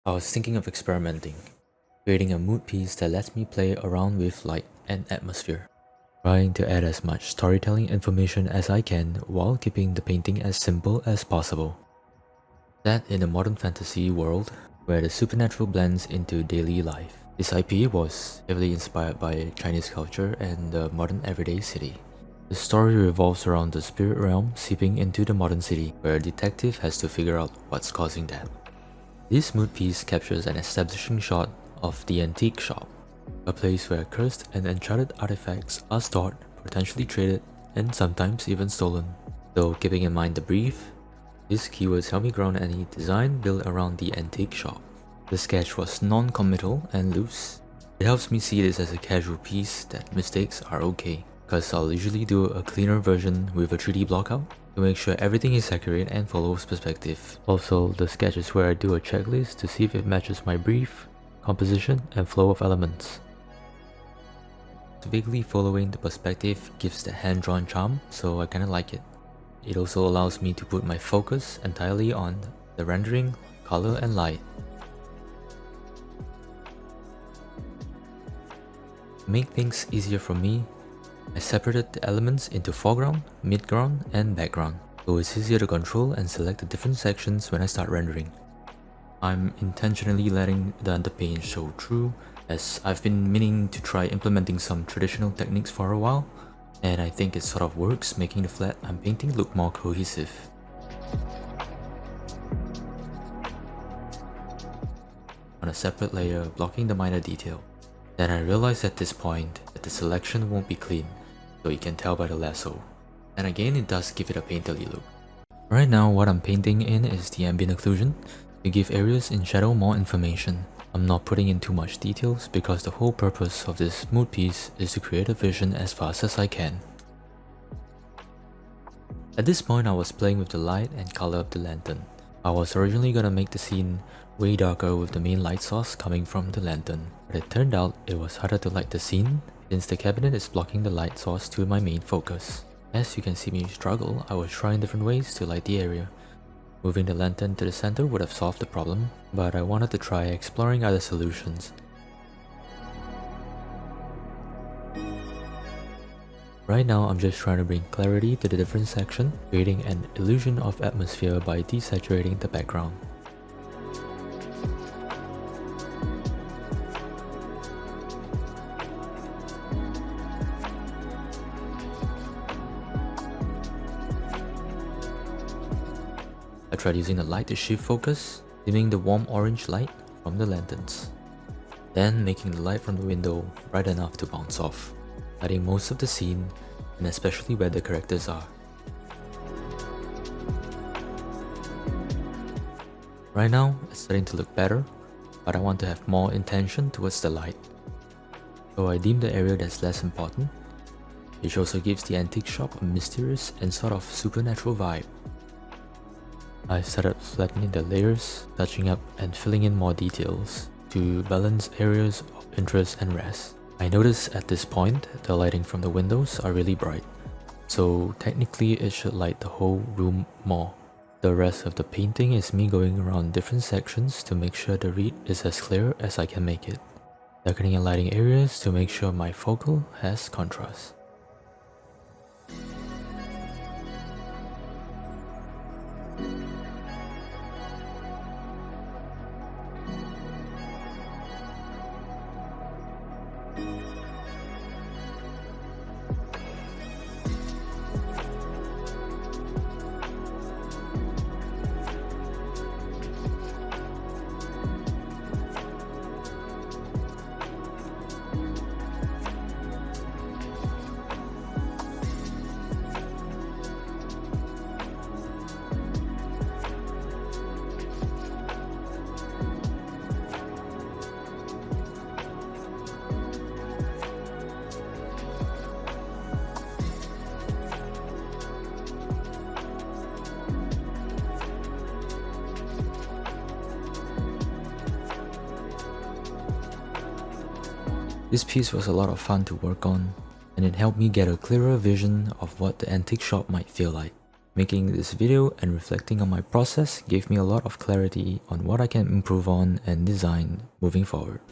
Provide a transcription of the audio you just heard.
I was thinking of experimenting, creating a mood piece that lets me play around with light and atmosphere, trying to add as much storytelling information as I can while keeping the painting as simple as possible. Set in a modern fantasy world where the supernatural blends into daily life, this IP was heavily inspired by Chinese culture and the modern everyday city. The story revolves around the spirit realm seeping into the modern city, where a detective has to figure out what's causing that. This mood piece captures an establishing shot of the antique shop, a place where cursed and enchanted artifacts are stored, potentially traded, and sometimes even stolen. Though keeping in mind the brief, these keywords help me ground any design built around the antique shop. The sketch was non-committal and loose. It helps me see this as a casual piece that mistakes are okay, because I'll usually do a cleaner version with a 3D blockout to make sure everything is accurate and follows perspective. Also, the sketch is where I do a checklist to see if it matches my brief, composition, and flow of elements. Vaguely following the perspective gives the hand-drawn charm, so I kinda like it. It also allows me to put my focus entirely on the rendering, color, and light. To make things easier for me, I separated the elements into foreground, midground, and background, so it's easier to control and select the different sections when I start rendering. I'm intentionally letting the underpaint show through, as I've been meaning to try implementing some traditional techniques for a while, and I think it sort of works, making the flat I'm painting look more cohesive. On a separate layer, blocking the minor detail. Then I realized at this point that the selection won't be clean, so you can tell by the lasso. And again, it does give it a painterly look. Right now, what I'm painting in is the ambient occlusion to give areas in shadow more information. I'm not putting in too much details because the whole purpose of this mood piece is to create a vision as fast as I can. At this point, I was playing with the light and color of the lantern. I was originally gonna make the scene way darker with the main light source coming from the lantern, but it turned out it was harder to light the scene since the cabinet is blocking the light source to my main focus. As you can see me struggle, I was trying different ways to light the area. Moving the lantern to the center would have solved the problem, but I wanted to try exploring other solutions. Right now, I'm just trying to bring clarity to the different section, creating an illusion of atmosphere by desaturating the background. I tried using the light to shift focus, dimming the warm orange light from the lanterns. Then making the light from the window bright enough to bounce off, lighting most of the scene and especially where the characters are. Right now, it's starting to look better, but I want to have more intention towards the light. So I deem the area that's less important, which also gives the antique shop a mysterious and sort of supernatural vibe. I started flattening the layers, touching up and filling in more details to balance areas of interest and rest. I noticed at this point the lighting from the windows are really bright, so technically it should light the whole room more. The rest of the painting is me going around different sections to make sure the read is as clear as I can make it, darkening and lighting areas to make sure my focal has contrast. This piece was a lot of fun to work on, and it helped me get a clearer vision of what the antique shop might feel like. Making this video and reflecting on my process gave me a lot of clarity on what I can improve on and design moving forward.